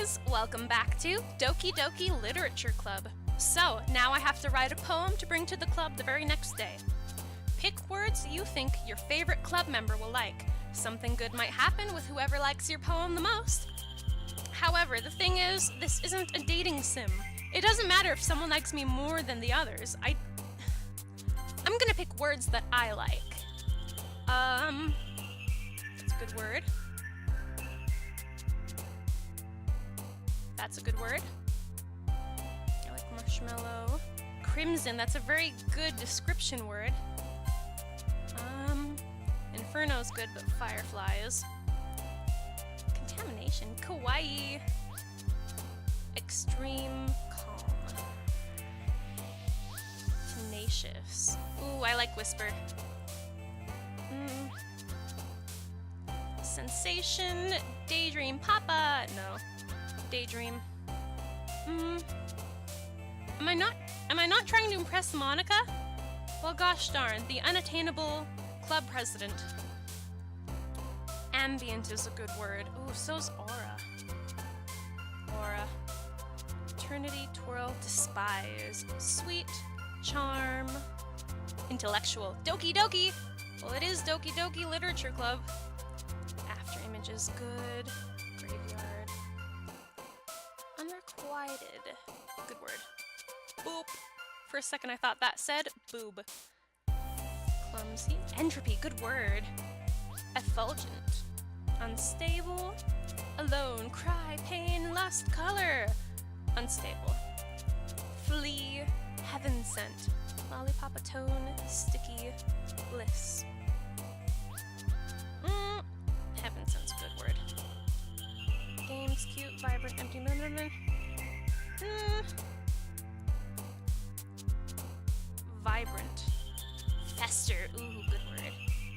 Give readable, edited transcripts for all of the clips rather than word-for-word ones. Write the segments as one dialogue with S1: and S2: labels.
S1: guys! Welcome back to Doki Doki Literature Club. So, now I have to write a poem to bring to the club the very next day. Pick words you think your favorite club member will like. Something good might happen with whoever likes your poem the most. However, the thing is, this isn't a dating sim. It doesn't matter if someone likes me more than the others. I'm gonna pick words that I like. That's a good word. That's a good word. I like marshmallow. Crimson, that's a very good description word. Inferno's good, but fireflies. Contamination, kawaii. Extreme calm. Tenacious. Ooh, I like whisper. Sensation, daydream, papa. No. Daydream. Am I not trying to impress Monica? Well, gosh darn, the unattainable club president. Ambient is a good word. Ooh, so's aura. Aura. Eternity, twirl, despise. Sweet, charm. Intellectual. Doki Doki! Well, it is Doki Doki Literature Club. After images, good. Graveyard. Unrequited. Good word. Boop. For a second I thought that said boob. Clumsy. Entropy. Good word. Effulgent. Unstable. Alone. Cry. Pain. Lust. Color. Unstable. Flee. Heaven sent. Lollipop. Atone. Sticky. Bliss. Heaven sent's a good word. Games. Cute. Vibrant. Empty. Vibrant. Fester. Ooh, good word.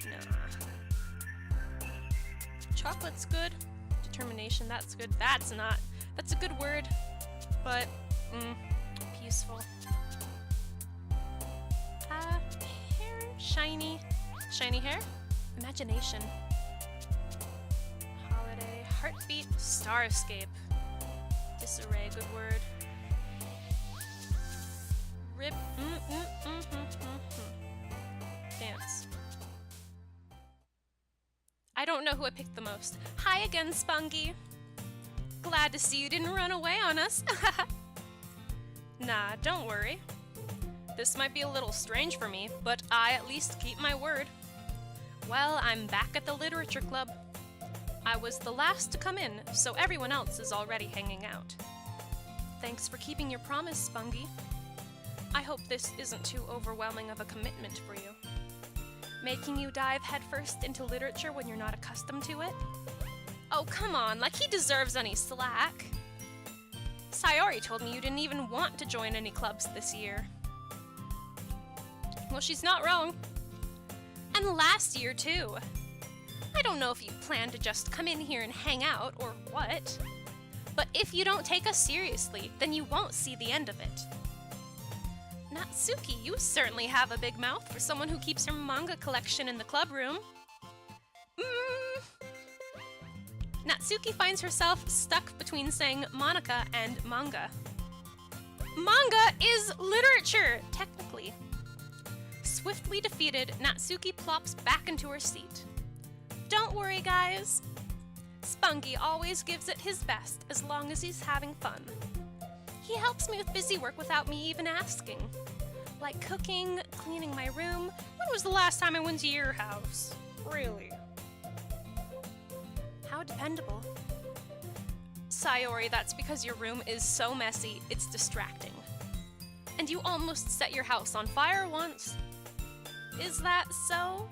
S1: Nah. Chocolate's good. Determination, that's good. That's not. That's a good word. But, peaceful. Hair. Shiny. Shiny hair. Imagination. Holiday. Heartbeat. Starscape. Disarray, good word. Rip. Dance. I don't know who I picked the most. Hi again, Spunky. Glad to see you didn't run away on us. Nah, don't worry. This might be a little strange for me, but I at least keep my word. Well, I'm back at the Literature Club. I was the last to come in, so everyone else is already hanging out. Thanks for keeping your promise, Spunky. I hope this isn't too overwhelming of a commitment for you. Making you dive headfirst into literature when you're not accustomed to it? Oh, come on, like he deserves any slack. Sayori told me you didn't even want to join any clubs this year. Well, she's not wrong. And last year, too. I don't know if you plan to just come in here and hang out, or what. But if you don't take us seriously, then you won't see the end of it. Natsuki, you certainly have a big mouth for someone who keeps her manga collection in the club room. Natsuki finds herself stuck between saying Monica and manga. Manga is literature, technically. Swiftly defeated, Natsuki plops back into her seat. Don't worry, guys. Spunky always gives it his best as long as he's having fun. He helps me with busy work without me even asking. Like cooking, cleaning my room. When was the last time I went to your house? Really? How dependable. Sayori, that's because your room is so messy, it's distracting. And you almost set your house on fire once. Is that so?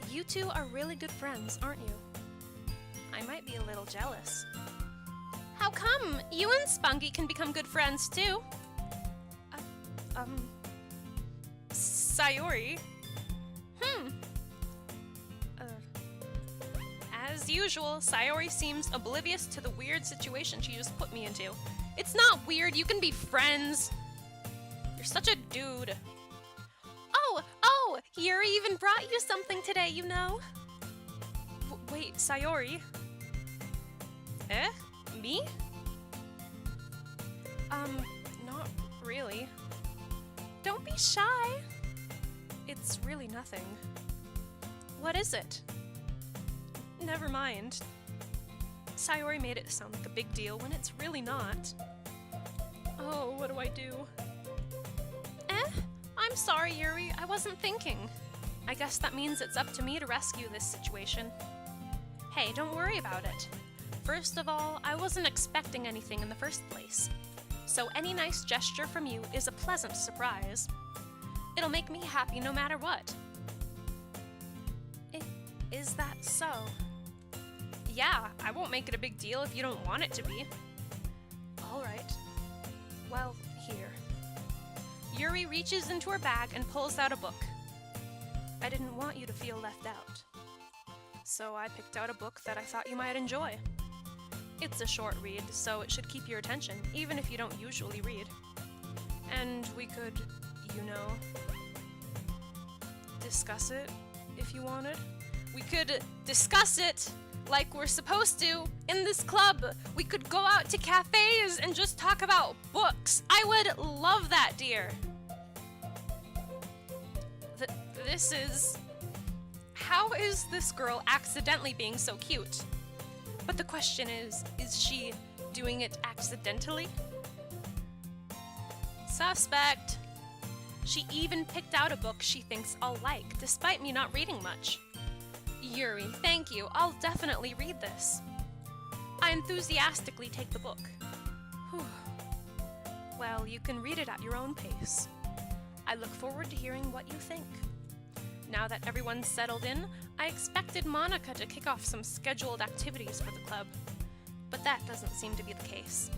S1: You two are really good friends, aren't you? I might be a little jealous. How come? You and Spunky can become good friends, too. Sayori? As usual, Sayori seems oblivious to the weird situation she just put me into. It's not weird, you can be friends. You're such a dude. Oh, Yuri even brought you something today, you know. Wait, Sayori? Eh? Me? Not really. Don't be shy. It's really nothing. What is it? Never mind. Sayori made it sound like a big deal when it's really not. Oh, what do I do? I'm sorry, Yuri. I wasn't thinking. I guess that means it's up to me to rescue this situation. Hey, don't worry about it. First of all, I wasn't expecting anything in the first place. So any nice gesture from you is a pleasant surprise. It'll make me happy no matter what. Is that so? Yeah, I won't make it a big deal if you don't want it to be. Alright. Well, here. Yuri reaches into her bag and pulls out a book. I didn't want you to feel left out. So I picked out a book that I thought you might enjoy. It's a short read, so it should keep your attention, even if you don't usually read. And we could, you know, discuss it if you wanted. We could discuss it like we're supposed to in this club. We could go out to cafes and just talk about books. I would love that, dear. This is... How is this girl accidentally being so cute? But the question is she doing it accidentally? Suspect. She even picked out a book she thinks I'll like, despite me not reading much. Yuri, thank you. I'll definitely read this. I enthusiastically take the book. Whew. Well, you can read it at your own pace. I look forward to hearing what you think. Now that everyone's settled in, I expected Monica to kick off some scheduled activities for the club. But that doesn't seem to be the case.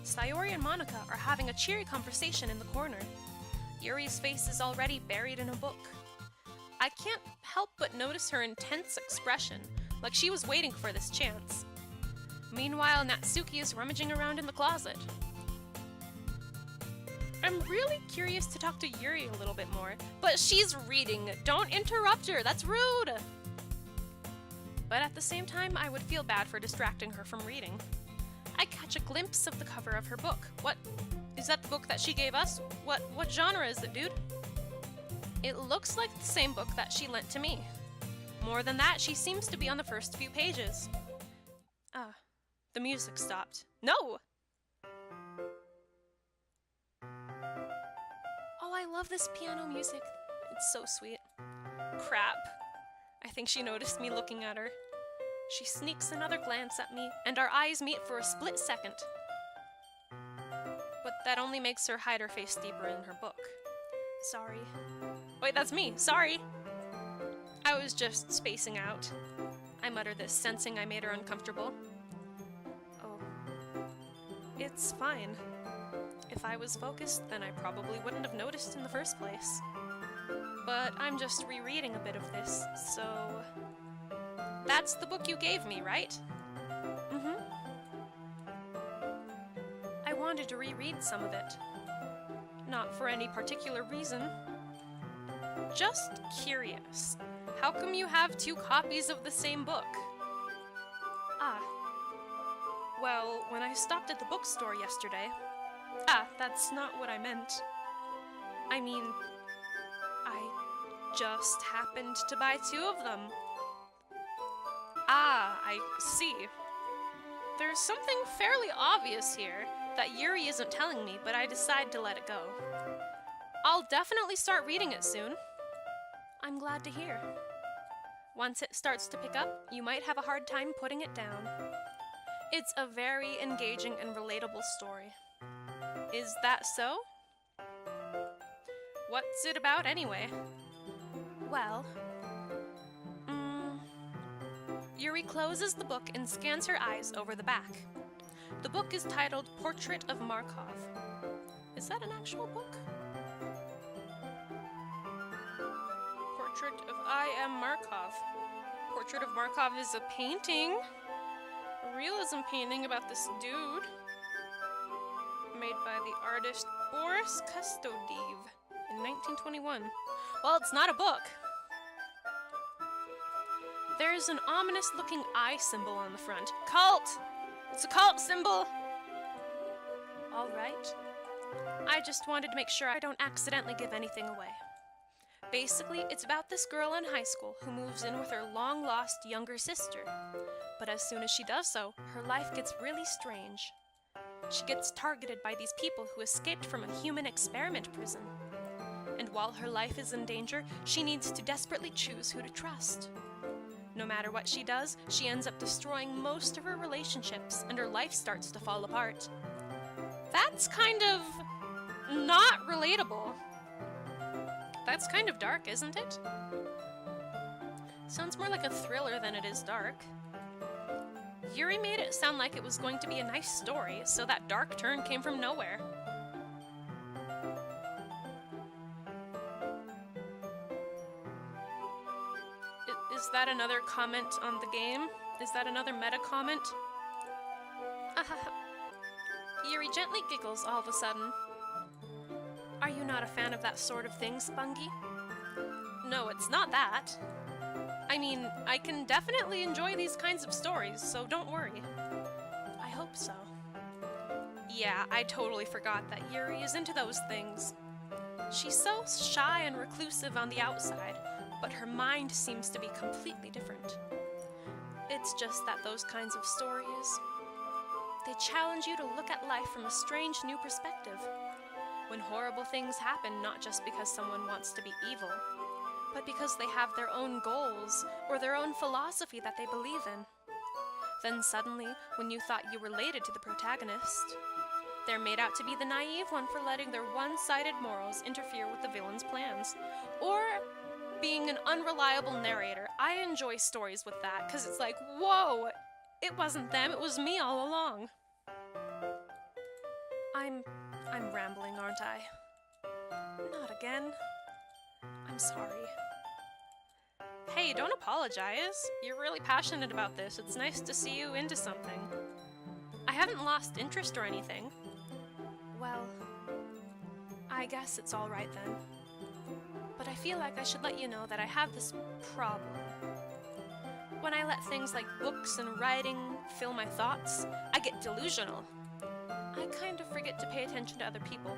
S1: Sayori and Monica are having a cheery conversation in the corner. Yuri's face is already buried in a book. I can't help but notice her intense expression, like she was waiting for this chance. Meanwhile, Natsuki is rummaging around in the closet. I'm really curious to talk to Yuri a little bit more, but she's reading. Don't interrupt her, that's rude! But at the same time, I would feel bad for distracting her from reading. I catch a glimpse of the cover of her book. What? Is that the book that she gave us? What genre is it, dude? It looks like the same book that she lent to me. More than that, she seems to be on the first few pages. The music stopped. No! Oh, I love this piano music. It's so sweet. Crap. I think she noticed me looking at her. She sneaks another glance at me, and our eyes meet for a split second. But that only makes her hide her face deeper in her book. Sorry. Wait, that's me. Sorry. I was just spacing out. I mutter this, sensing I made her uncomfortable. Oh. It's fine. If I was focused, then I probably wouldn't have noticed in the first place. But I'm just rereading a bit of this, so... That's the book you gave me, right? Mm-hmm. I wanted to reread some of it. Not for any particular reason. Just curious. How come you have 2 copies of the same book? Well, when I stopped at the bookstore yesterday... that's not what I meant. I mean, I just happened to buy 2 of them. I see. There's something fairly obvious here that Yuri isn't telling me, but I decide to let it go. I'll definitely start reading it soon. I'm glad to hear. Once it starts to pick up, you might have a hard time putting it down. It's a very engaging and relatable story. Is that so? What's it about anyway? Well... Yuri closes the book and scans her eyes over the back. The book is titled Portrait of Markov. Is that an actual book? Portrait of I am Markov. Portrait of Markov is a painting. A realism painting about this dude. Made by the artist Boris Kustodiev in 1921. Well, it's not a book. There's an ominous-looking eye symbol on the front. Cult! It's a cult symbol! Alright. I just wanted to make sure I don't accidentally give anything away. Basically, it's about this girl in high school who moves in with her long-lost younger sister. But as soon as she does so, her life gets really strange. She gets targeted by these people who escaped from a human experiment prison. And while her life is in danger, she needs to desperately choose who to trust. No matter what she does, she ends up destroying most of her relationships, and her life starts to fall apart. That's kind of not relatable. That's kind of dark, isn't it? Sounds more like a thriller than it is dark. Yuri made it sound like it was going to be a nice story, so that dark turn came from nowhere. Is that another comment on the game? Is that another meta comment? Yuri gently giggles all of a sudden. Are you not a fan of that sort of thing, Spunky? No, it's not that. I mean, I can definitely enjoy these kinds of stories, so don't worry. I hope so. Yeah, I totally forgot that Yuri is into those things. She's so shy and reclusive on the outside, but her mind seems to be completely different. It's just that those kinds of stories, they challenge you to look at life from a strange new perspective. When horrible things happen not just because someone wants to be evil, but because they have their own goals or their own philosophy that they believe in. Then suddenly, when you thought you related to the protagonist, they're made out to be the naive one for letting their one-sided morals interfere with the villain's plans. Or being an unreliable narrator. I enjoy stories with that, because it's like, whoa, it wasn't them, it was me all along. I'm rambling, aren't I? Not again. I'm sorry. Hey, don't apologize. You're really passionate about this. It's nice to see you into something. I haven't lost interest or anything. Well, I guess it's all right then. But I feel like I should let you know that I have this problem. When I let things like books and writing fill my thoughts, I get delusional. I kind of forget to pay attention to other people.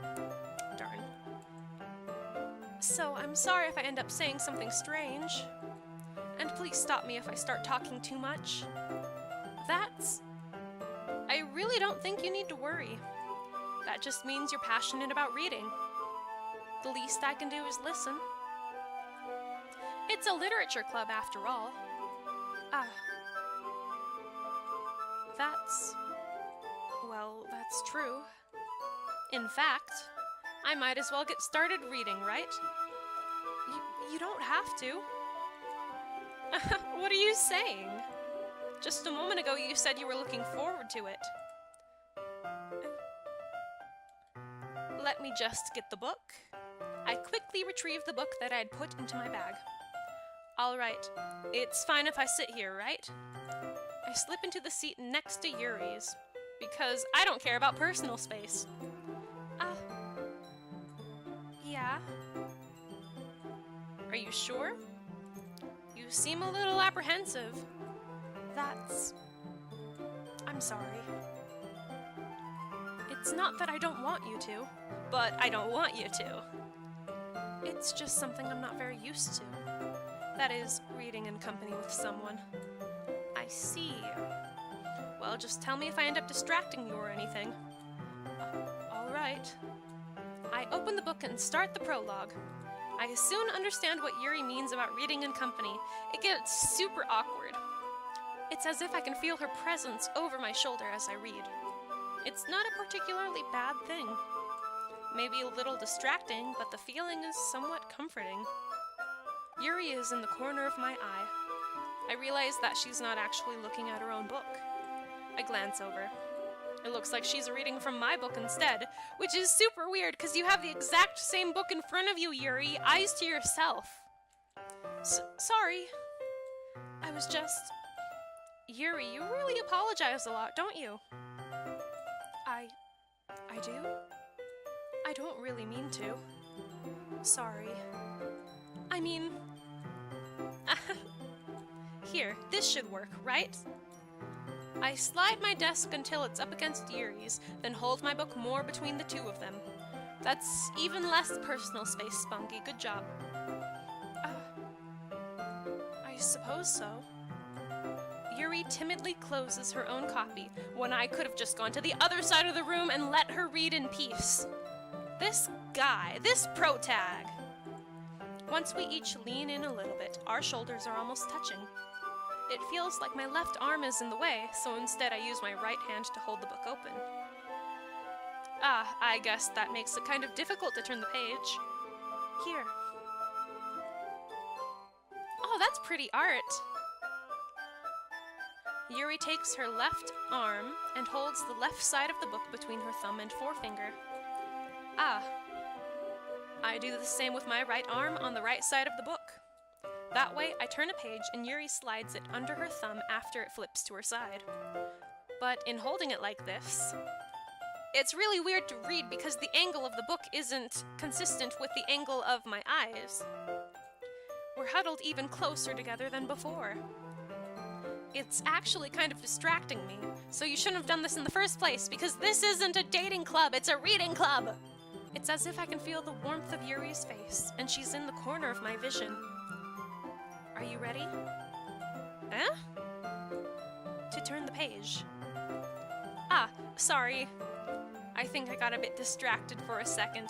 S1: Darn. So I'm sorry if I end up saying something strange. And please stop me if I start talking too much. I really don't think you need to worry. That just means you're passionate about reading. The least I can do is listen. It's a literature club after all. That's true. In fact, I might as well get started reading, right? You don't have to. What are you saying? Just a moment ago you said you were looking forward to it. Let me just get the book. I quickly retrieved the book that I had put into my bag. All right, it's fine if I sit here, right? I slip into the seat next to Yuri's, because I don't care about personal space. Yeah. Are you sure? You seem a little apprehensive. I'm sorry. It's not that I don't want you to, but I don't want you to. It's just something I'm not very used to. That is, reading in company with someone. I see. Well, just tell me if I end up distracting you or anything. All right. I open the book and start the prologue. I soon understand what Yuri means about reading in company. It gets super awkward. It's as if I can feel her presence over my shoulder as I read. It's not a particularly bad thing. Maybe a little distracting, but the feeling is somewhat comforting. Yuri is in the corner of my eye. I realize that she's not actually looking at her own book. I glance over. It looks like she's reading from my book instead, which is super weird because you have the exact same book in front of you, Yuri, eyes to yourself. Sorry. I was just... Yuri, you really apologize a lot, don't you? I do? I don't really mean to. Sorry. I mean... Here, this should work, right? I slide my desk until it's up against Yuri's, then hold my book more between the two of them. That's even less personal space, Spunky. Good job. I suppose so. Yuri timidly closes her own copy, when I could have just gone to the other side of the room and let her read in peace. This guy, this protag. Once we each lean in a little bit, our shoulders are almost touching. It feels like my left arm is in the way, so instead I use my right hand to hold the book open. I guess that makes it kind of difficult to turn the page. Here. Oh, that's pretty art. Yuri takes her left arm and holds the left side of the book between her thumb and forefinger. I do the same with my right arm on the right side of the book. That way, I turn a page and Yuri slides it under her thumb after it flips to her side. But in holding it like this, it's really weird to read because the angle of the book isn't consistent with the angle of my eyes. We're huddled even closer together than before. It's actually kind of distracting me, so you shouldn't have done this in the first place because this isn't a dating club, it's a reading club! It's as if I can feel the warmth of Yuri's face, and she's in the corner of my vision. Are you ready? To turn the page. Sorry. I think I got a bit distracted for a second.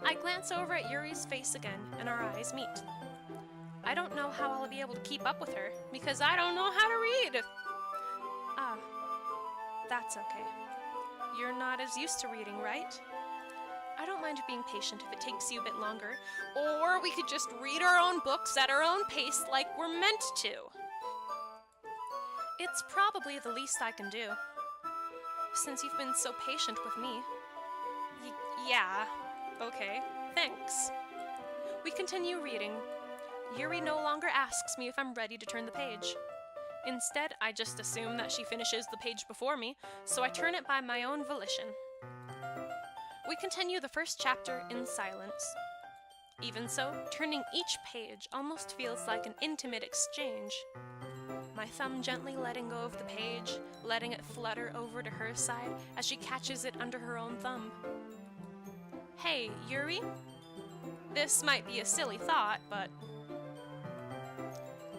S1: I glance over at Yuri's face again, and our eyes meet. I don't know how I'll be able to keep up with her, because I don't know how to read! That's okay. You're not as used to reading, right? I don't mind being patient if it takes you a bit longer, or we could just read our own books at our own pace like we're meant to. It's probably the least I can do, since you've been so patient with me. Yeah, okay, thanks. We continue reading. Yuri no longer asks me if I'm ready to turn the page. Instead, I just assume that she finishes the page before me, so I turn it by my own volition. We continue the first chapter in silence. Even so, turning each page almost feels like an intimate exchange. My thumb gently letting go of the page, letting it flutter over to her side as she catches it under her own thumb. Hey, Yuri? This might be a silly thought, but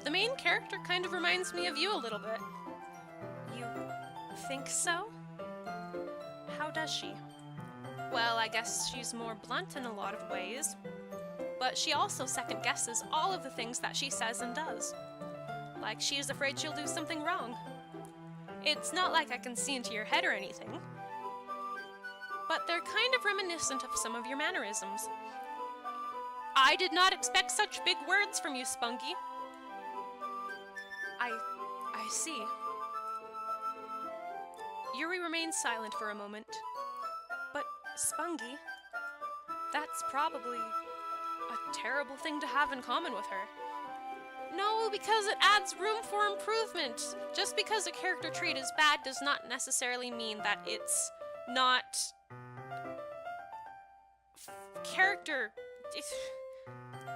S1: the main character kind of reminds me of you a little bit. You think so? How does she? Well, I guess she's more blunt in a lot of ways, but she also second-guesses all of the things that she says and does. Like she is afraid she'll do something wrong. It's not like I can see into your head or anything, but they're kind of reminiscent of some of your mannerisms. I did not expect such big words from you, Spunky. I see. Yuri remains silent for a moment. But, Spunky, that's probably a terrible thing to have in common with her. No, because it adds room for improvement. Just because a character trait is bad does not necessarily mean that it's not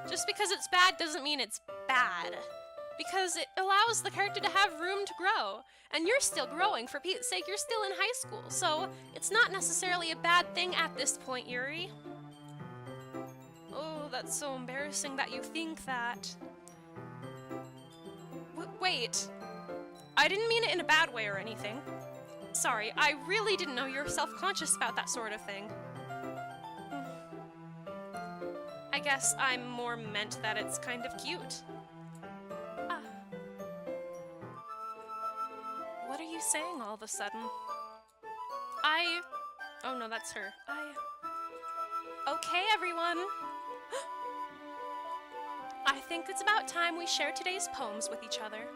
S1: Just because it's bad doesn't mean it's bad. Because it allows the character to have room to grow. And you're still growing, for Pete's sake, you're still in high school, so it's not necessarily a bad thing at this point, Yuri. Oh, that's so embarrassing that you think that. Wait. I didn't mean it in a bad way or anything. Sorry, I really didn't know you were self-conscious about that sort of thing. I guess I'm more meant that it's kind of cute. What are you saying all of a sudden? Oh no, that's her. Okay, everyone. I think it's about time we share today's poems with each other.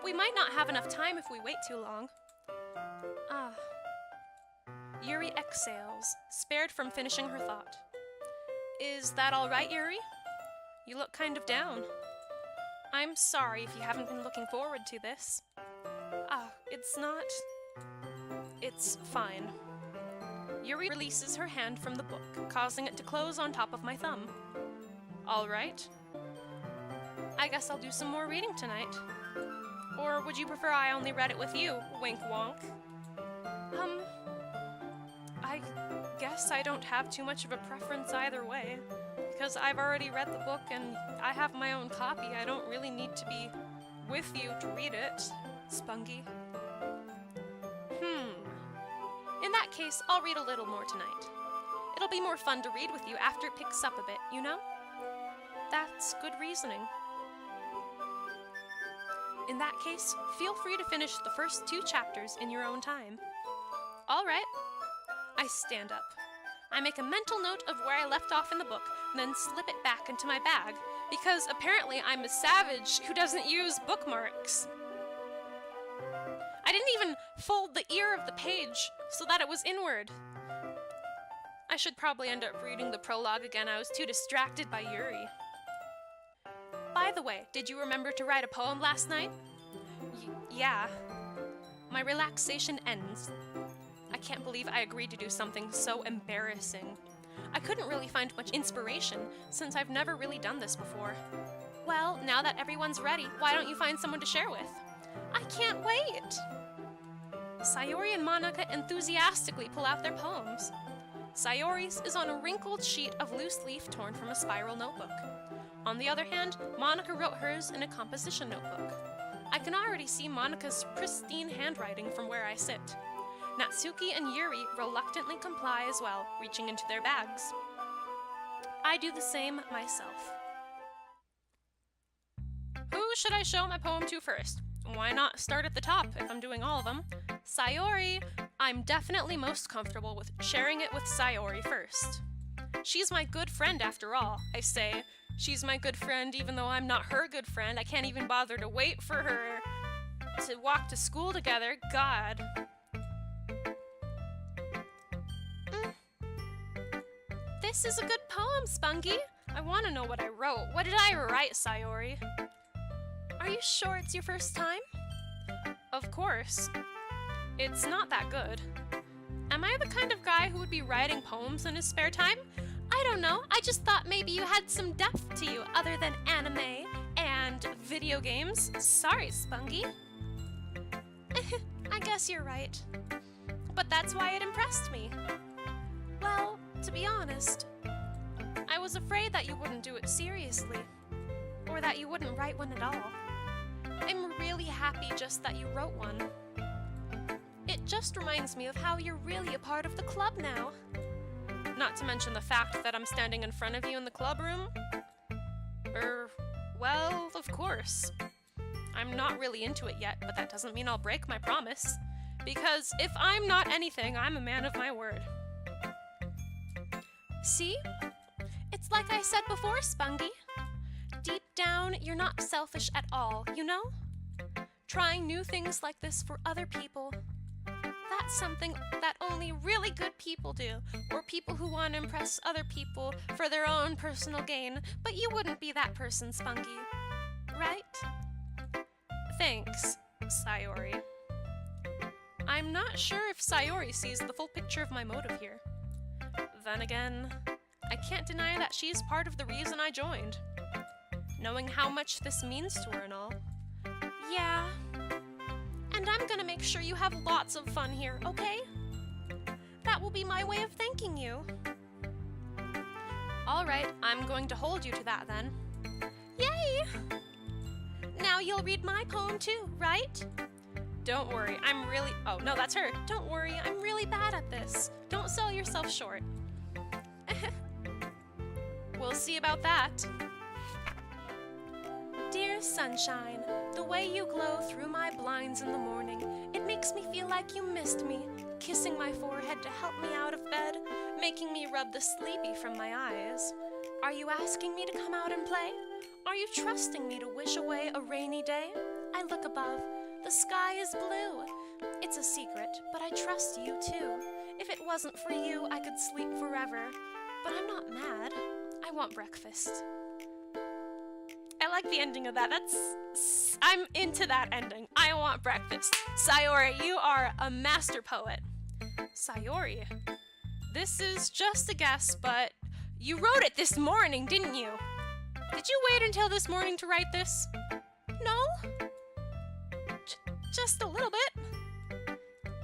S1: We might not have enough time if we wait too long. Yuri exhales, spared from finishing her thought. Is that all right, Yuri? You look kind of down. I'm sorry if you haven't been looking forward to this. It's not... It's fine. Yuri releases her hand from the book, causing it to close on top of my thumb. All right. I guess I'll do some more reading tonight. Or would you prefer I only read it with you? Wink wonk. I guess I don't have too much of a preference either way. Because I've already read the book and I have my own copy. I don't really need to be with you to read it, Spunky. In that case, I'll read a little more tonight. It'll be more fun to read with you after it picks up a bit, you know? That's good reasoning. In that case, feel free to finish the first 2 chapters in your own time. All right. I stand up. I make a mental note of where I left off in the book, then slip it back into my bag, because apparently I'm a savage who doesn't use bookmarks. I didn't even fold the ear of the page so that it was inward. I should probably end up reading the prologue again. I was too distracted by Yuri. By the way, did you remember to write a poem last night? Yeah. My relaxation ends. I can't believe I agreed to do something so embarrassing. I couldn't really find much inspiration, since I've never really done this before. Well, now that everyone's ready, why don't you find someone to share with? I can't wait! Sayori and Monica enthusiastically pull out their poems. Sayori's is on a wrinkled sheet of loose leaf torn from a spiral notebook. On the other hand, Monica wrote hers in a composition notebook. I can already see Monica's pristine handwriting from where I sit. Natsuki and Yuri reluctantly comply as well, reaching into their bags. I do the same myself. Who should I show my poem to first? Why not start at the top if I'm doing all of them? Sayori! I'm definitely most comfortable with sharing it with Sayori first. She's my good friend after all, I say. She's my good friend even though I'm not her good friend. I can't even bother to wait for her to walk to school together. God. This is a good poem, Spunky. I want to know what I wrote. What did I write, Sayori? Are you sure it's your first time? Of course. It's not that good. Am I the kind of guy who would be writing poems in his spare time? I don't know. I just thought maybe you had some depth to you other than anime and video games. Sorry, Spunky. I guess you're right. But that's why it impressed me. Well, to be honest, I was afraid that you wouldn't do it seriously, or that you wouldn't write one at all. I'm really happy just that you wrote one. It just reminds me of how you're really a part of the club now. Not to mention the fact that I'm standing in front of you in the club room. Well, of course. I'm not really into it yet, but that doesn't mean I'll break my promise. Because if I'm not anything, I'm a man of my word. See? It's like I said before, Spunky. Deep down, you're not selfish at all, you know? Trying new things like this for other people. That's something that only really good people do, or people who want to impress other people for their own personal gain, but you wouldn't be that person, Spunky. Right? Thanks, Sayori. I'm not sure if Sayori sees the full picture of my motive here. Then again, I can't deny that she's part of the reason I joined. Knowing how much this means to her and all. Yeah. And I'm gonna make sure you have lots of fun here, okay? That will be my way of thanking you. Alright, I'm going to hold you to that then. Yay! Now you'll read my poem too, right? Don't worry, I'm really... Oh, no, that's her. Don't worry, I'm really bad at this. Don't sell yourself short. We'll see about that. Dear sunshine, the way you glow through my blinds in the morning, it makes me feel like you missed me, kissing my forehead to help me out of bed, making me rub the sleepy from my eyes. Are you asking me to come out and play? Are you trusting me to wish away a rainy day? I look above. The sky is blue. It's a secret, but I trust you too. If it wasn't for you, I could sleep forever. But I'm not mad. I want breakfast. I like the ending of that. I'm into that ending. I want breakfast. Sayori, you are a master poet. Sayori, this is just a guess, but you wrote it this morning, didn't you? Did you wait until this morning to write this? No? just a little bit.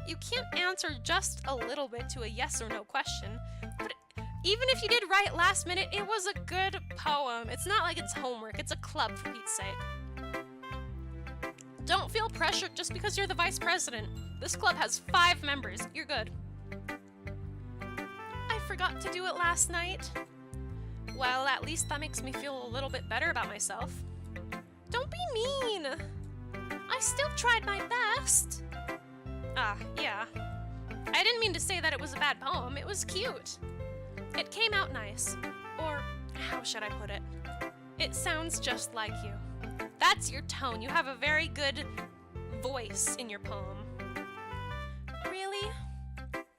S1: You can't answer just a little bit to a yes or no question. But even if you did write last minute, it was a good poem. It's not like it's homework. It's a club, for Pete's sake. Don't feel pressured just because you're the vice president. This club has 5 members. You're good. I forgot to do it last night. Well, at least that makes me feel a little bit better about myself. Don't be mean. I still tried my best. Ah, yeah. I didn't mean to say that it was a bad poem. It was cute. It came out nice. Or, how should I put it? It sounds just like you. That's your tone. You have a very good voice in your poem. Really?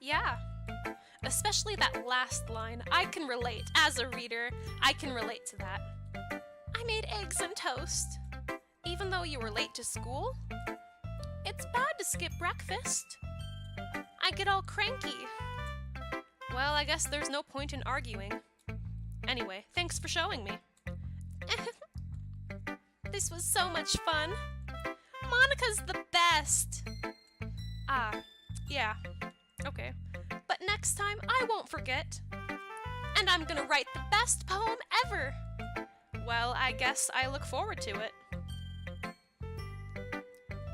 S1: Yeah. Especially that last line. I can relate. As a reader, I can relate to that. I made eggs and toast. Even though you were late to school? It's bad to skip breakfast. I get all cranky. Well, I guess there's no point in arguing. Anyway, thanks for showing me. This was so much fun. Monica's the best. Ah, yeah. Okay. But next time, I won't forget. And I'm gonna write the best poem ever. Well, I guess I look forward to it.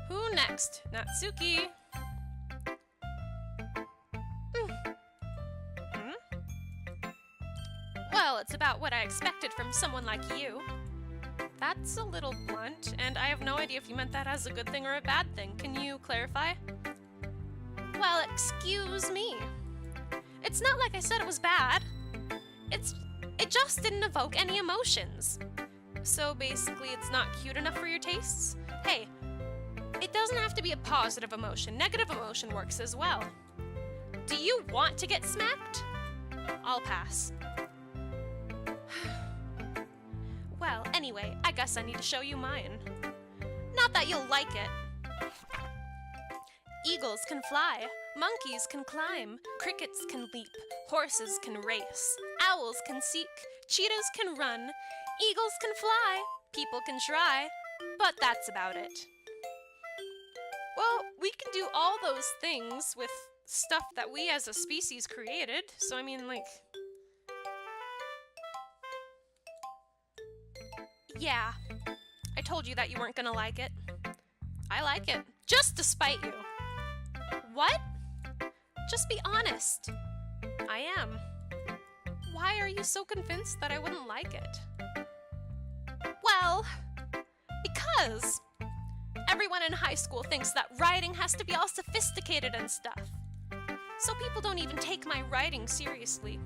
S1: Who next? Natsuki. Well, it's about what I expected from someone like you. That's a little blunt, and I have no idea if you meant that as a good thing or a bad thing. Can you clarify? Well, excuse me. It's not like I said it was bad. It just didn't evoke any emotions. So basically, it's not cute enough for your tastes? Hey, it doesn't have to be a positive emotion. Negative emotion works as well. Do you want to get smacked? I'll pass. Well, anyway, I guess I need to show you mine. Not that you'll like it. Eagles can fly, monkeys can climb, crickets can leap, horses can race, owls can seek, cheetahs can run, eagles can fly, people can try, but that's about it. Well, we can do all those things with stuff that we as a species created, so I mean, like... Yeah, I told you that you weren't gonna like it. I like it, just to spite you. What? Just be honest. I am. Why are you so convinced that I wouldn't like it? Well, because everyone in high school thinks that writing has to be all sophisticated and stuff. So people don't even take my writing seriously.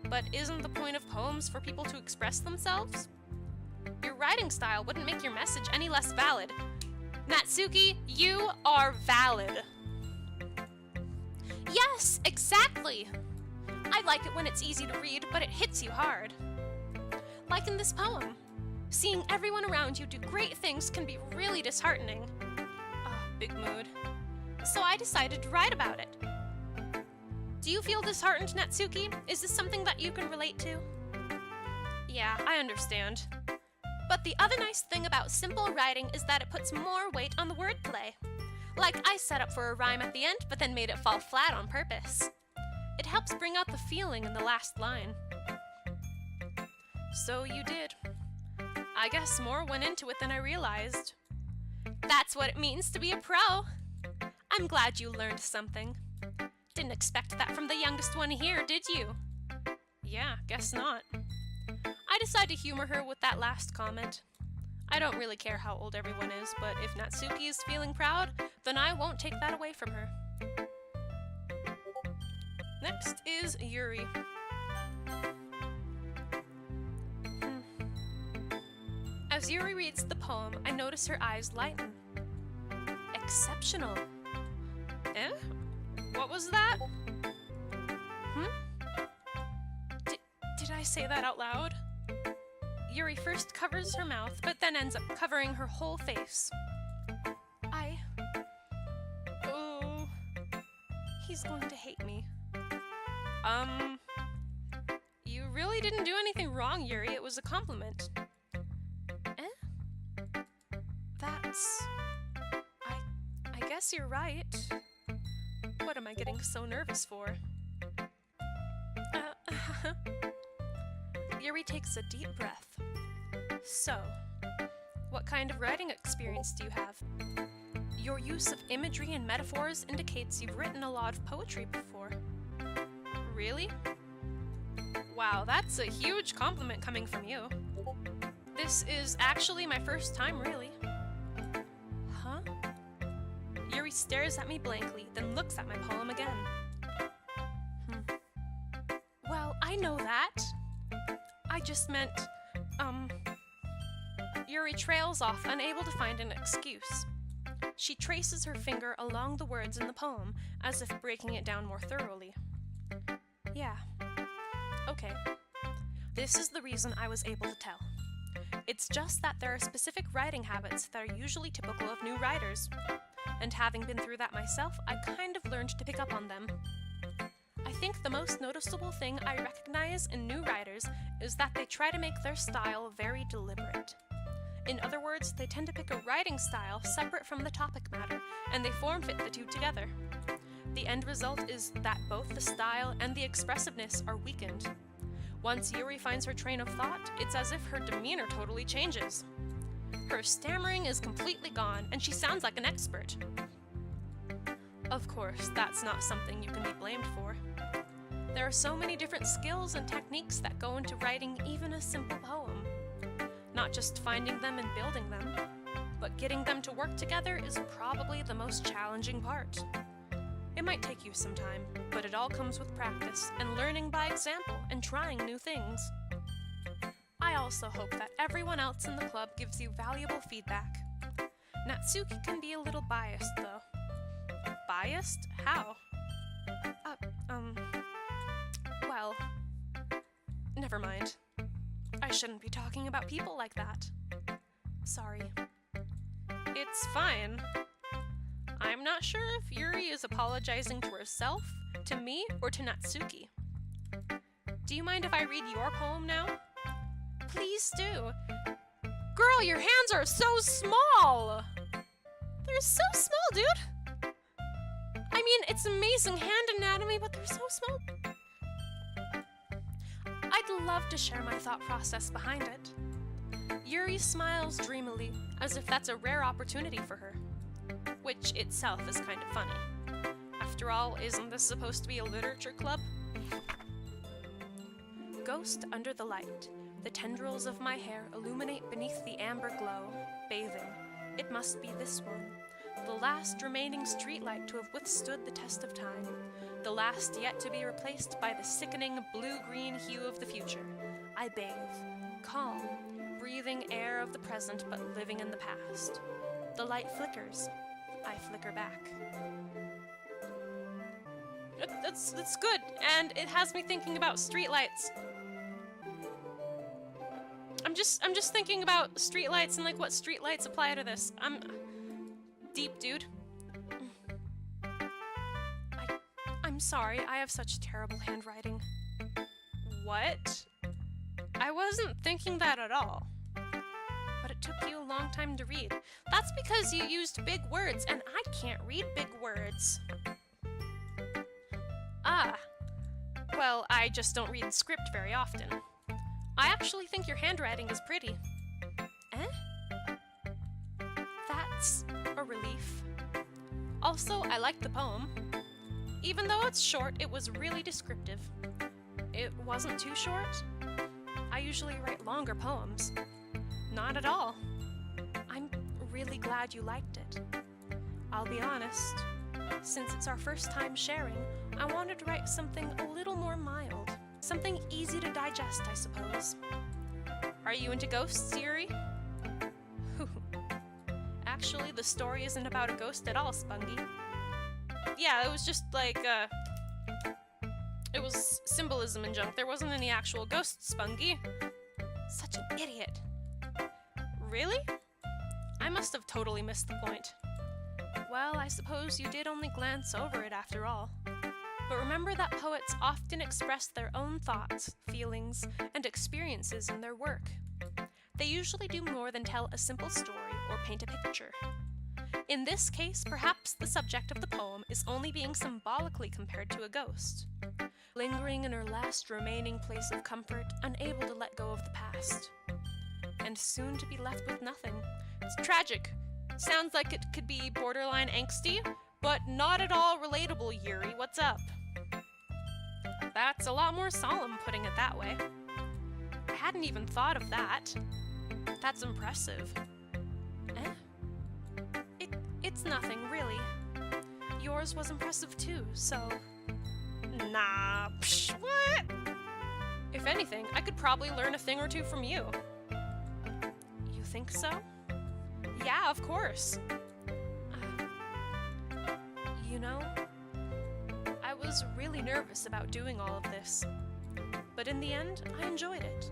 S1: But isn't the point of poems for people to express themselves? Your writing style wouldn't make your message any less valid. Natsuki, you are valid. Yes, exactly. I like it when it's easy to read, but it hits you hard. Like in this poem. Seeing everyone around you do great things can be really disheartening. Oh, big mood. So I decided to write about it. Do you feel disheartened, Natsuki? Is this something that you can relate to? Yeah, I understand. But the other nice thing about simple writing is that it puts more weight on the wordplay. Like I set up for a rhyme at the end, but then made it fall flat on purpose. It helps bring out the feeling in the last line. So you did. I guess more went into it than I realized. That's what it means to be a pro. I'm glad you learned something. Didn't expect that from the youngest one here, did you? Yeah, guess not. I decided to humor her with that last comment. I don't really care how old everyone is, but if Natsuki is feeling proud, then I won't take that away from her. Next is Yuri. As Yuri reads the poem, I notice her eyes lighten. Exceptional. Eh? What was that? Did I say that out loud? Yuri first covers her mouth, but then ends up covering her whole face. Oh, he's going to hate me. You really didn't do anything wrong, Yuri. It was a compliment. Eh? guess you're right. What am I getting so nervous for? Yuri takes a deep breath. So, what kind of writing experience do you have? Your use of imagery and metaphors indicates you've written a lot of poetry before. Really? Wow, that's a huge compliment coming from you. This is actually my first time, really. Huh? Yuri stares at me blankly, then looks at my poem again. Well, I know that. I just meant, Yuri trails off, unable to find an excuse. She traces her finger along the words in the poem, as if breaking it down more thoroughly. Yeah. Okay. This is the reason I was able to tell. It's just that there are specific writing habits that are usually typical of new writers. And having been through that myself, I kind of learned to pick up on them. I think the most noticeable thing I recognize in new writers is that they try to make their style very deliberate. In other words, they tend to pick a writing style separate from the topic matter, and they form-fit the two together. The end result is that both the style and the expressiveness are weakened. Once Yuri finds her train of thought, it's as if her demeanor totally changes. Her stammering is completely gone, and she sounds like an expert. Of course, that's not something you can be blamed for. There are so many different skills and techniques that go into writing even a simple poem. Not just finding them and building them, but getting them to work together is probably the most challenging part. It might take you some time, but it all comes with practice and learning by example and trying new things. I also hope that everyone else in the club gives you valuable feedback. Natsuki can be a little biased, though. Biased? How? Well, never mind. I shouldn't be talking about people like that. Sorry. It's fine. I'm not sure if Yuri is apologizing to herself, to me, or to Natsuki. Do you mind if I read your poem now? Please do. Girl, your hands are so small! They're so small, dude! I mean, it's amazing hand anatomy, but they're so small. I'd love to share my thought process behind it. Yuri smiles dreamily, as if that's a rare opportunity for her. Which itself is kind of funny. After all, isn't this supposed to be a literature club? Ghost under the light. The tendrils of my hair illuminate beneath the amber glow, bathing. It must be this one. The last remaining streetlight to have withstood the test of time. The last yet to be replaced by the sickening blue-green hue of the future. I bathe, calm, breathing air of the present but living in the past. The light flickers. I flicker back. That's good, and it has me thinking about streetlights. I'm just thinking about streetlights and like what streetlights apply to this. I'm deep, dude. I'm sorry, I have such terrible handwriting. What? I wasn't thinking that at all. But it took you a long time to read. That's because you used big words, and I can't read big words. Ah. Well, I just don't read script very often. I actually think your handwriting is pretty. Eh? That's a relief. Also, I like the poem. Even though it's short, it was really descriptive. It wasn't too short. I usually write longer poems. Not at all. I'm really glad you liked it. I'll be honest, since it's our first time sharing, I wanted to write something a little more mild. Something easy to digest, I suppose. Are you into ghosts, Yuri? Actually, the story isn't about a ghost at all, Spungy. Yeah, it was just like, it was symbolism and junk. There wasn't any actual ghosts, Spungy. Such an idiot. Really? I must have totally missed the point. Well, I suppose you did only glance over it after all. But remember that poets often express their own thoughts, feelings, and experiences in their work. They usually do more than tell a simple story or paint a picture. In this case, perhaps the subject of the poem is only being symbolically compared to a ghost, lingering in her last remaining place of comfort, unable to let go of the past, and soon to be left with nothing. It's tragic. Sounds like it could be borderline angsty, but not at all relatable, Yuri. What's up? That's a lot more solemn, putting it that way. I hadn't even thought of that. That's impressive. It's nothing, really. Yours was impressive too, so... Nah, psh, what? If anything, I could probably learn a thing or two from you. You think so? Yeah, of course. You know, I was really nervous about doing all of this, but in the end, I enjoyed it.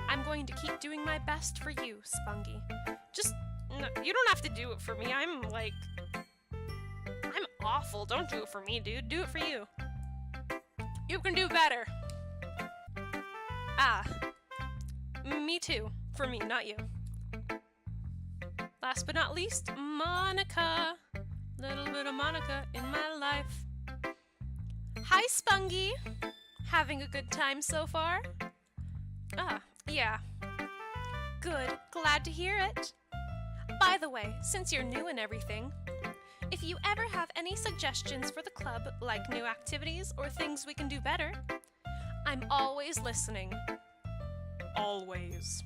S1: I'm going to keep doing my best for you, Spungy. Just, you don't have to do it for me. I'm awful. Don't do it for me, dude. Do it for you. You can do better. Me too. For me, not you. Last but not least, Monica. Little bit of Monica in my life. Hi, Spungy. Having a good time so far? Yeah. Good. Glad to hear it. By the way, since you're new and everything, if you ever have any suggestions for the club, like new activities or things we can do better, I'm always listening. Always.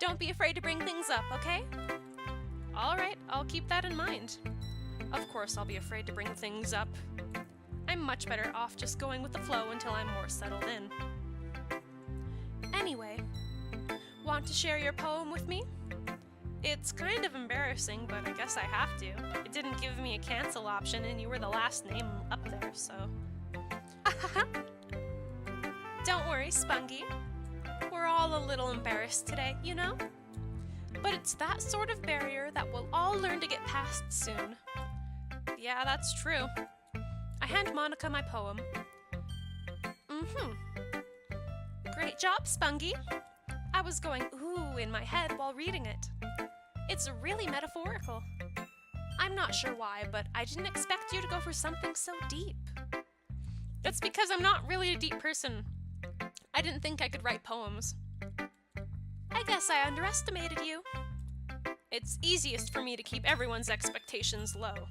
S1: Don't be afraid to bring things up, okay? Alright, I'll keep that in mind. Of course I'll be afraid to bring things up. I'm much better off just going with the flow until I'm more settled in. Anyway, want to share your poem with me? It's kind of embarrassing, but I guess I have to. It didn't give me a cancel option and you were the last name up there, so... Don't worry, Spungy. We're all a little embarrassed today, you know? But it's that sort of barrier that we'll all learn to get past soon. Yeah, that's true. I hand Monica my poem. Great job, Spungy. I was going ooh in my head while reading it. It's really metaphorical. I'm not sure why, but I didn't expect you to go for something so deep. That's because I'm not really a deep person. I didn't think I could write poems. I guess I underestimated you. It's easiest for me to keep everyone's expectations low,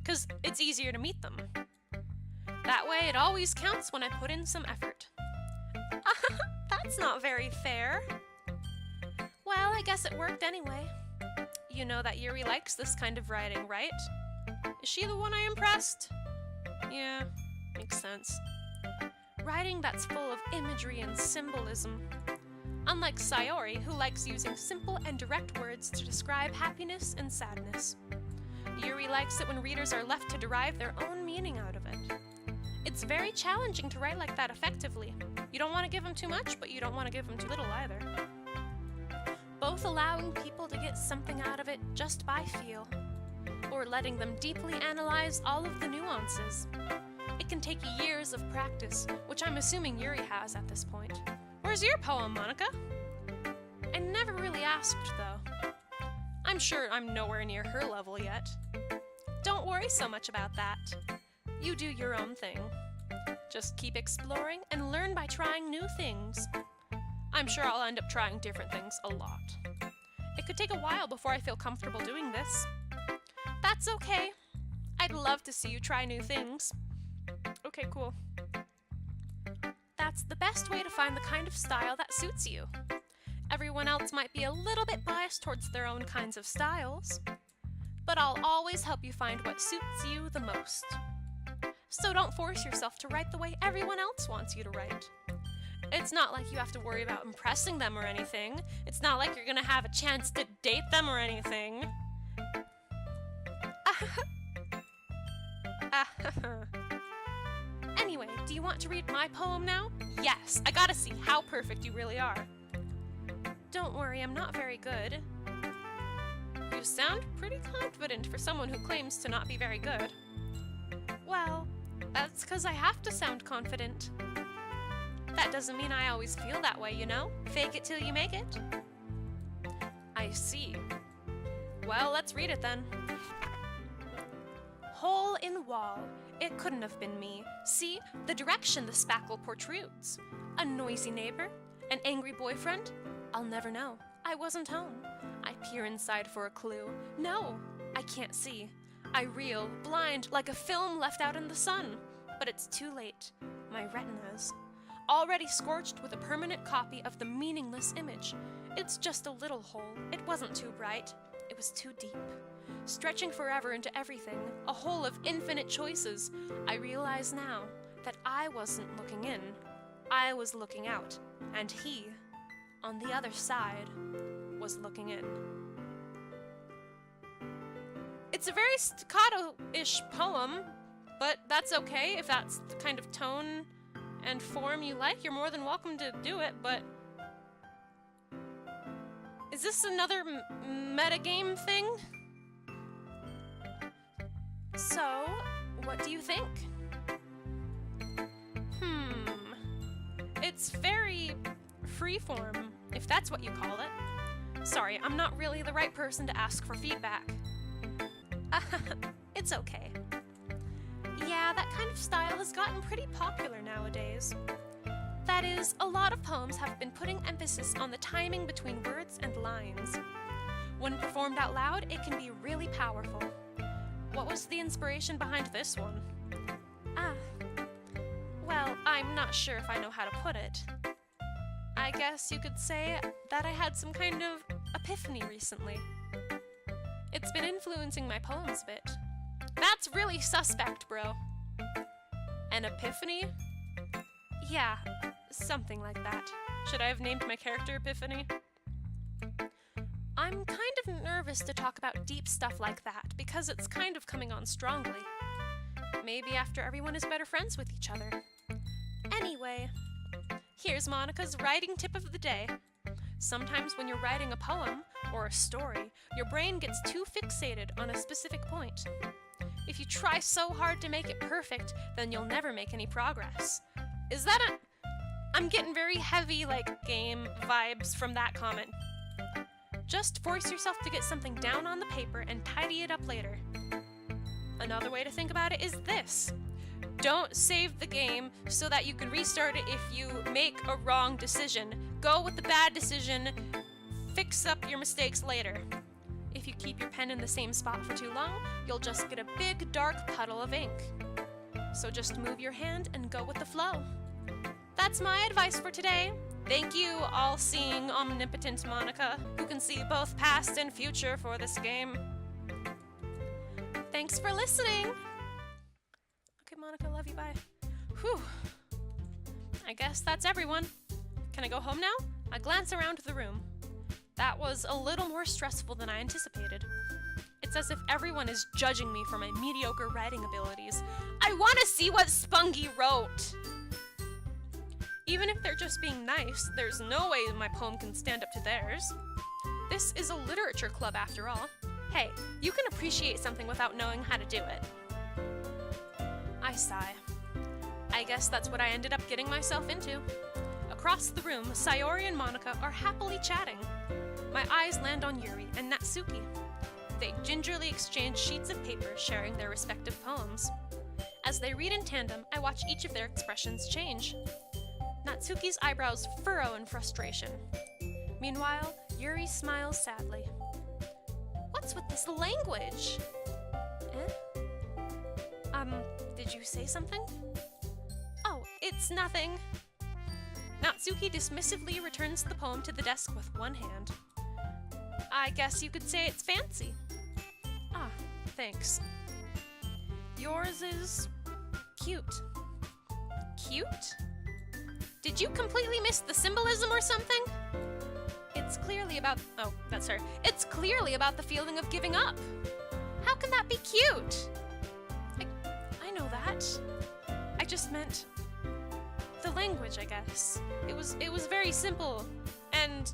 S1: 'cause it's easier to meet them. That way it always counts when I put in some effort. That's not very fair. Well, I guess it worked anyway. You know that Yuri likes this kind of writing, right? Is she the one I impressed? Yeah, makes sense. Writing that's full of imagery and symbolism. Unlike Sayori, who likes using simple and direct words to describe happiness and sadness. Yuri likes it when readers are left to derive their own meaning out of it. It's very challenging to write like that effectively. You don't want to give them too much, but you don't want to give them too little either. Both allowing people to get something out of it just by feel, or letting them deeply analyze all of the nuances. It can take years of practice, which I'm assuming Yuri has at this point. Where's your poem, Monica? I never really asked, though. I'm sure I'm nowhere near her level yet. Don't worry so much about that. You do your own thing. Just keep exploring and learn by trying new things. I'm sure I'll end up trying different things a lot. It could take a while before I feel comfortable doing this. That's okay. I'd love to see you try new things. Okay, cool. That's the best way to find the kind of style that suits you. Everyone else might be a little bit biased towards their own kinds of styles, but I'll always help you find what suits you the most. So don't force yourself to write the way everyone else wants you to write. It's not like you have to worry about impressing them or anything. It's not like you're gonna have a chance to date them or anything. Anyway, do you want to read my poem now? Yes, I gotta see how perfect you really are. Don't worry, I'm not very good. You sound pretty confident for someone who claims to not be very good. Well, that's because I have to sound confident. That doesn't mean I always feel that way, you know? Fake it till you make it. I see. Well, let's read it then. Hole in wall. It couldn't have been me. See, the direction the spackle protrudes. A noisy neighbor? An angry boyfriend? I'll never know. I wasn't home. I peer inside for a clue. No, I can't see. I reel, blind, like a film left out in the sun. But it's too late. My retinas. Already scorched with a permanent copy of the meaningless image. It's just a little hole. It wasn't too bright. It was too deep. Stretching forever into everything, a hole of infinite choices. I realize now that I wasn't looking in. I was looking out. And he, on the other side, was looking in. It's a very staccato-ish poem, but that's okay if that's the kind of tone and form you like. You're more than welcome to do it, but... Is this another metagame thing? So, what do you think? It's very freeform, if that's what you call it. Sorry, I'm not really the right person to ask for feedback. It's okay. Yeah, that kind of style has gotten pretty popular nowadays. That is, a lot of poems have been putting emphasis on the timing between words and lines. When performed out loud, it can be really powerful. What was the inspiration behind this one? Well, I'm not sure if I know how to put it. I guess you could say that I had some kind of epiphany recently. It's been influencing my poems a bit. That's really suspect, bro. An epiphany? Yeah, something like that. Should I have named my character Epiphany? I'm kind of nervous to talk about deep stuff like that because it's kind of coming on strongly. Maybe after everyone is better friends with each other. Anyway, here's Monica's writing tip of the day. Sometimes when you're writing a poem or a story, your brain gets too fixated on a specific point. If you try so hard to make it perfect, then you'll never make any progress. Is that I'm getting very heavy, like, game vibes from that comment. Just force yourself to get something down on the paper and tidy it up later. Another way to think about it is this. Don't save the game so that you can restart it if you make a wrong decision. Go with the bad decision, fix up your mistakes later. If you keep your pen in the same spot for too long, you'll just get a big dark puddle of ink. So just move your hand and go with the flow. That's my advice for today. Thank you, all-seeing, omnipotent Monica, who can see both past and future for this game. Thanks for listening! Okay, Monica, love you, bye. Whew. I guess that's everyone. Can I go home now? I glance around the room. That was a little more stressful than I anticipated. It's as if everyone is judging me for my mediocre writing abilities. I want to see what Spungy wrote! Even if they're just being nice, there's no way my poem can stand up to theirs. This is a literature club after all. Hey, you can appreciate something without knowing how to do it. I sigh. I guess that's what I ended up getting myself into. Across the room, Sayori and Monica are happily chatting. My eyes land on Yuri and Natsuki. They gingerly exchange sheets of paper, sharing their respective poems. As they read in tandem, I watch each of their expressions change. Natsuki's eyebrows furrow in frustration. Meanwhile, Yuri smiles sadly. What's with this language? Did you say something? Oh, it's nothing. Natsuki dismissively returns the poem to the desk with one hand. I guess you could say it's fancy. Ah, thanks. Yours is cute. Cute? Did you completely miss the symbolism or something? It's clearly about... Oh, that's her. It's clearly about the feeling of giving up. How can that be cute? I know that. I just meant... the language, I guess. It was very simple, and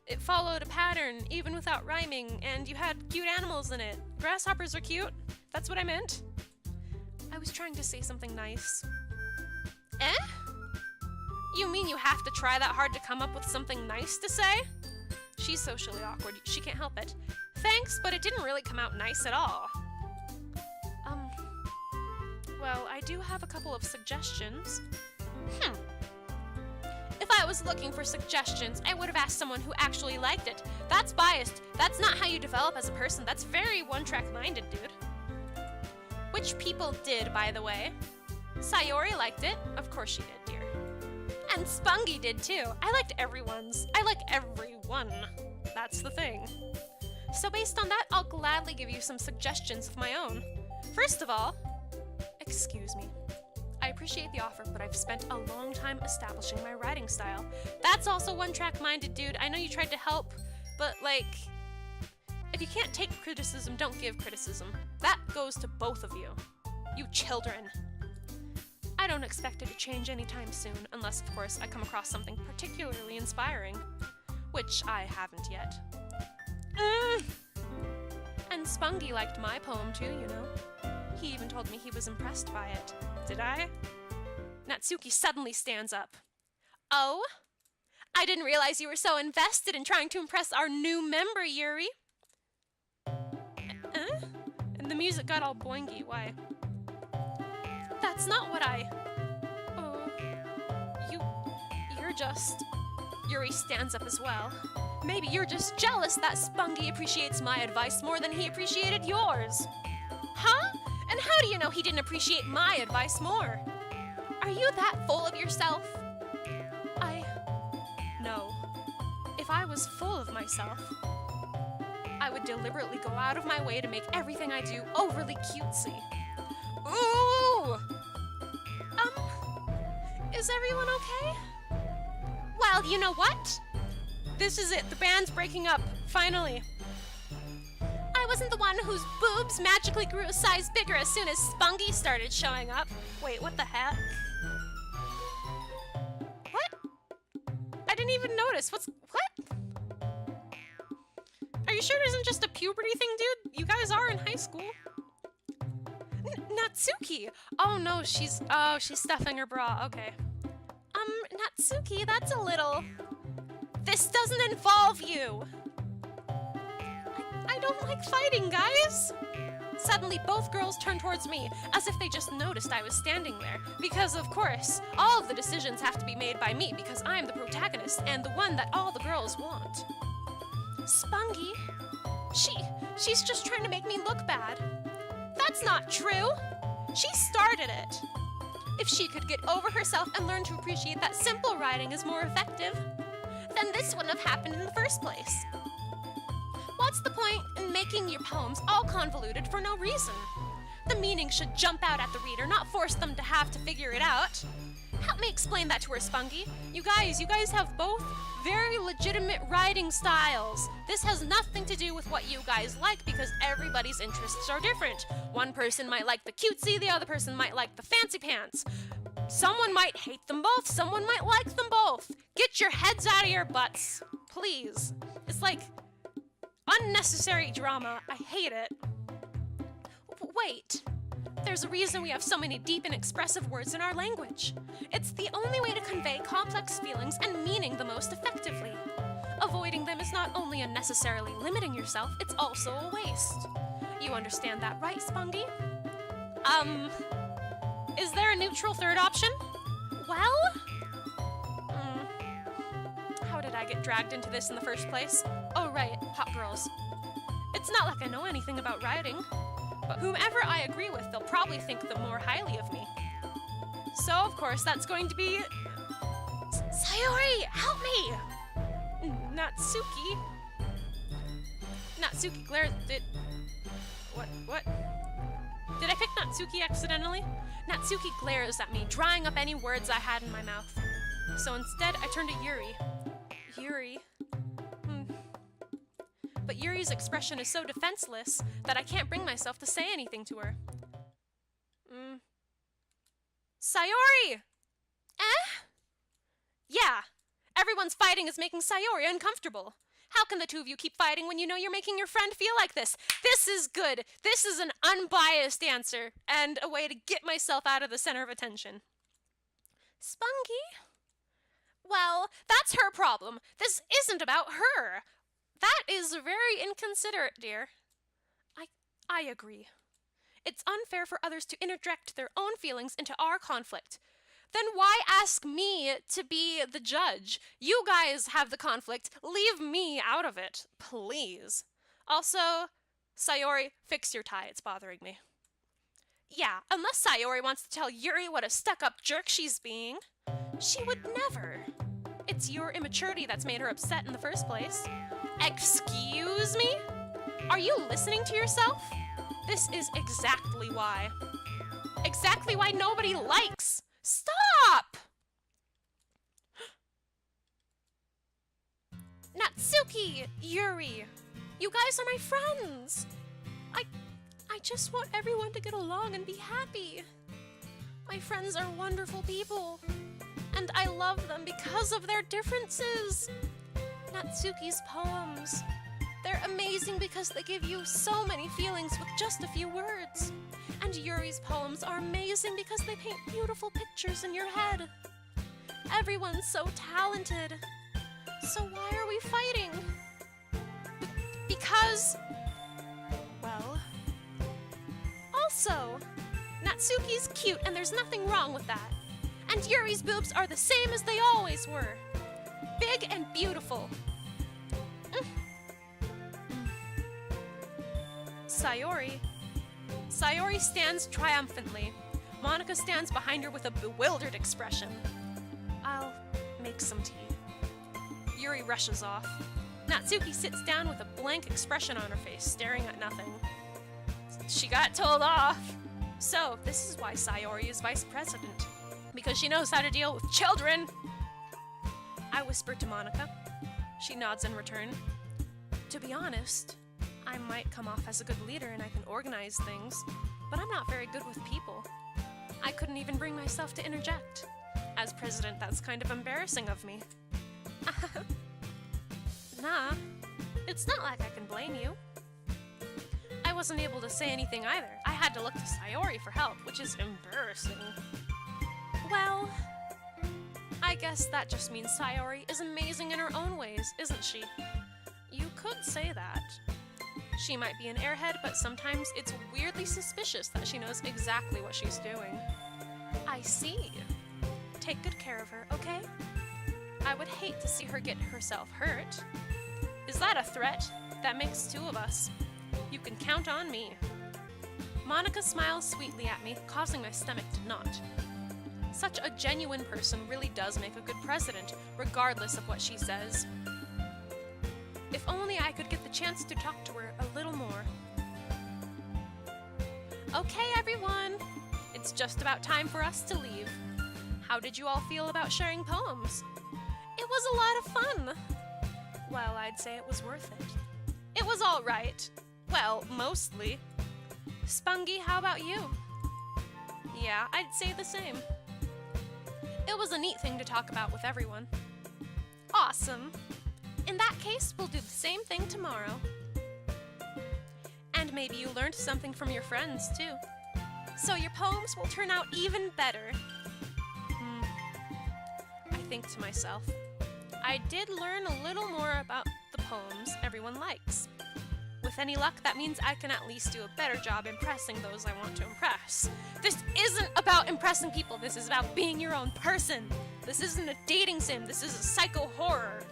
S1: it followed a pattern, even without rhyming, and you had cute animals in it. Grasshoppers are cute. That's what I meant. I was trying to say something nice. Eh? You mean you have to try that hard to come up with something nice to say? She's socially awkward. She can't help it. Thanks, but it didn't really come out nice at all. Well, I do have a couple of suggestions. If I was looking for suggestions, I would have asked someone who actually liked it. That's biased. That's not how you develop as a person. That's very one-track-minded, dude. Which people did, by the way. Sayori liked it. Of course she did, dear. And Spungy did, too. I liked everyone's. I like everyone. That's the thing. So based on that, I'll gladly give you some suggestions of my own. First of all, excuse me. I appreciate the offer, but I've spent a long time establishing my writing style. That's also one-track-minded, dude. I know you tried to help, but, like, if you can't take criticism, don't give criticism. That goes to both of you. You children. I don't expect it to change anytime soon, unless, of course, I come across something particularly inspiring. Which I haven't yet. And Spungy liked my poem too, you know. He even told me he was impressed by it. Did I? Natsuki suddenly stands up. Oh? I didn't realize you were so invested in trying to impress our new member, Yuri. And the music got all boingy. Why? That's not what I... Oh. You're just... Yuri stands up as well. Maybe you're just jealous that Spungy appreciates my advice more than he appreciated yours. Huh? And how do you know he didn't appreciate my advice more? Are you that full of yourself? No. If I was full of myself, I would deliberately go out of my way to make everything I do overly cutesy. Ooh! Is everyone okay? Well, you know what? This is it. The band's breaking up. Finally. I wasn't the one whose boobs magically grew a size bigger as soon as Spungy started showing up. Wait, what the heck? What? I didn't even notice. What? Are you sure it isn't just a puberty thing, dude? You guys are in high school. Natsuki! Oh no, she's stuffing her bra. Okay. Natsuki, that's a little... This doesn't involve you! I don't like fighting, guys! Suddenly, both girls turned towards me, as if they just noticed I was standing there. Because, of course, all of the decisions have to be made by me, because I'm the protagonist, and the one that all the girls want. Spungy? She's just trying to make me look bad. That's not true! She started it! If she could get over herself and learn to appreciate that simple writing is more effective, then this wouldn't have happened in the first place. What's the point in making your poems all convoluted for no reason? The meaning should jump out at the reader, not force them to have to figure it out. Help me explain that to her, Spungy. You guys have both very legitimate writing styles. This has nothing to do with what you guys like because everybody's interests are different. One person might like the cutesy, the other person might like the fancy pants. Someone might hate them both, someone might like them both. Get your heads out of your butts, please. It's like unnecessary drama. I hate it. Wait. There's a reason we have so many deep and expressive words in our language. It's the only way to convey complex feelings and meaning the most effectively. Avoiding them is not only unnecessarily limiting yourself, it's also a waste. You understand that, right, Spungy? Is there a neutral third option? Well? How did I get dragged into this in the first place? Oh, right, hot girls. It's not like I know anything about writing. But whomever I agree with, they'll probably think the more highly of me. So, of course, that's going to be... Sayori, help me! Natsuki? Natsuki glares... What? Did I pick Natsuki accidentally? Natsuki glares at me, drying up any words I had in my mouth. So instead, I turn to Yuri. Yuri... But Yuri's expression is so defenseless that I can't bring myself to say anything to her. Sayori! Eh? Yeah. Everyone's fighting is making Sayori uncomfortable. How can the two of you keep fighting when you know you're making your friend feel like this? This is good. This is an unbiased answer and a way to get myself out of the center of attention. Spunky? Well, that's her problem. This isn't about her. That is very inconsiderate, dear. I agree. It's unfair for others to interject their own feelings into our conflict. Then why ask me to be the judge? You guys have the conflict. Leave me out of it, please. Also, Sayori, fix your tie. It's bothering me. Yeah, unless Sayori wants to tell Yuri what a stuck-up jerk she's being. She would never. It's your immaturity that's made her upset in the first place. Excuse me? Are you listening to yourself? This is exactly why. Exactly why nobody likes. Stop! Natsuki, Yuri, you guys are my friends. I just want everyone to get along and be happy. My friends are wonderful people, and I love them because of their differences. Natsuki's poems, they're amazing because they give you so many feelings with just a few words. And Yuri's poems are amazing because they paint beautiful pictures in your head. Everyone's so talented. So why are we fighting? Because... well... also, Natsuki's cute and there's nothing wrong with that. And Yuri's boobs are the same as they always were. Big and beautiful. Sayori stands triumphantly. Monica stands behind her with a bewildered expression. I'll make some tea. Yuri rushes off. Natsuki sits down with a blank expression on her face, staring at nothing. She got told off. So, this is why Sayori is vice president. Because she knows how to deal with children. I whisper to Monica. She nods in return. To be honest, I might come off as a good leader and I can organize things, but I'm not very good with people. I couldn't even bring myself to interject. As president, that's kind of embarrassing of me. Nah, it's not like I can blame you. I wasn't able to say anything either. I had to look to Sayori for help, which is embarrassing. Well, I guess that just means Sayori is amazing in her own ways, isn't she? You could say that. She might be an airhead, but sometimes it's weirdly suspicious that she knows exactly what she's doing. I see. Take good care of her, okay? I would hate to see her get herself hurt. Is that a threat? That makes two of us. You can count on me. Monica smiles sweetly at me, causing my stomach to knot. Such a genuine person really does make a good president, regardless of what she says. If only I could get the chance to talk to her a little more. Okay, everyone. It's just about time for us to leave. How did you all feel about sharing poems? It was a lot of fun. Well, I'd say it was worth it. It was all right. Well, mostly. Spungy, how about you? Yeah, I'd say the same. It was a neat thing to talk about with everyone. Awesome. In that case, we'll do the same thing tomorrow. And maybe you learned something from your friends, too. So your poems will turn out even better. I think to myself, I did learn a little more about the poems everyone likes. With any luck, that means I can at least do a better job impressing those I want to impress. This isn't about impressing people, this is about being your own person. This isn't a dating sim, this is a psycho horror.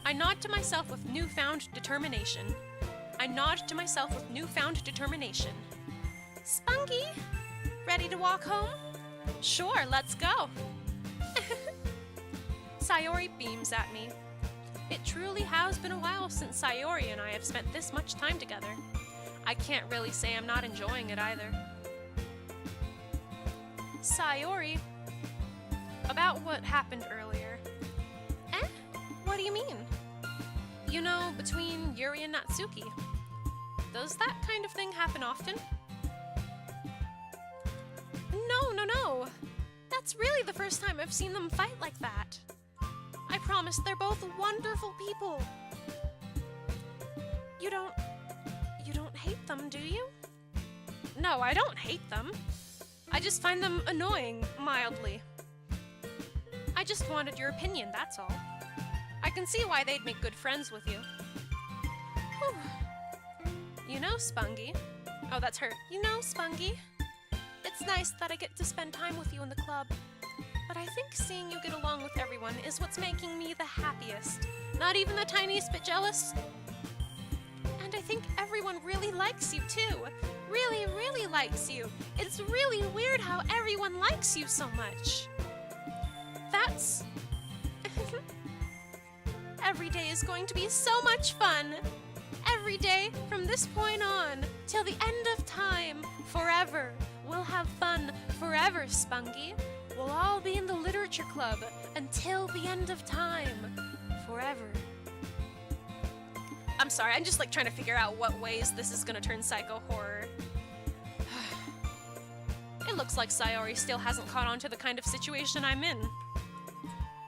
S1: I nod to myself with newfound determination. Spunky, ready to walk home? Sure, let's go. Sayori beams at me. It truly has been a while since Sayori and I have spent this much time together. I can't really say I'm not enjoying it either. Sayori, about what happened earlier. What do you mean? You know, between Yuri and Natsuki. Does that kind of thing happen often? No. That's really the first time I've seen them fight like that. I promise they're both wonderful people. You don't hate them, do you? No, I don't hate them. I just find them annoying, mildly. I just wanted your opinion, that's all. I can see why they'd make good friends with you. Whew. You know, Spungy. Oh, that's her. You know, Spungy. It's nice that I get to spend time with you in the club. But I think seeing you get along with everyone is what's making me the happiest. Not even the tiniest bit jealous. And I think everyone really likes you too. Really, really likes you. It's really weird how everyone likes you so much. That's... Every day is going to be so much fun. Every day from this point on till the end of time. Forever. We'll have fun forever, Spungy. We'll all be in the literature club until the end of time. Forever. I'm sorry, I'm just like trying to figure out what ways this is gonna turn psycho horror. It looks like Sayori still hasn't caught on to the kind of situation I'm in.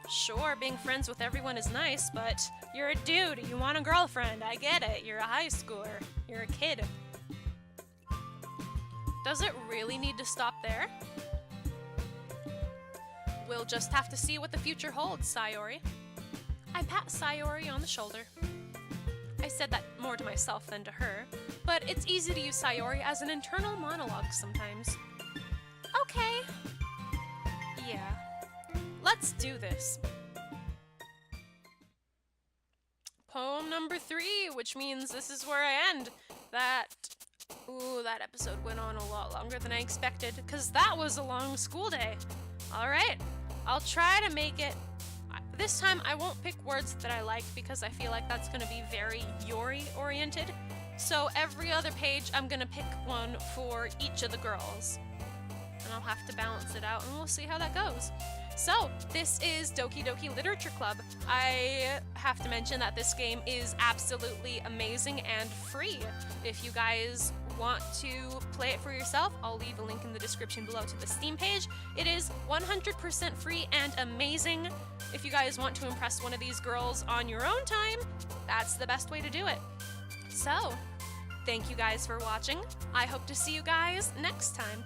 S1: Sure, being friends with everyone is nice, but you're a dude, you want a girlfriend, I get it. You're a high schooler, you're a kid. Does it really need to stop there? We'll just have to see what the future holds, Sayori. I pat Sayori on the shoulder. I said that more to myself than to her, but it's easy to use Sayori as an internal monologue sometimes. Okay. Yeah. Let's do this. Poem number 3, which means this is where I end. That episode went on a lot longer than I expected, because that was a long school day. Alright, I'll try to make it... This time I won't pick words that I like because I feel like that's going to be very Yori-oriented. So every other page I'm going to pick one for each of the girls. And I'll have to balance it out and we'll see how that goes. So, this is Doki Doki Literature Club. I have to mention that this game is absolutely amazing and free. If you guys want to play it for yourself, I'll leave a link in the description below to the Steam page. It is 100% free and amazing. If you guys want to impress one of these girls on your own time, that's the best way to do it. So, thank you guys for watching. I hope to see you guys next time.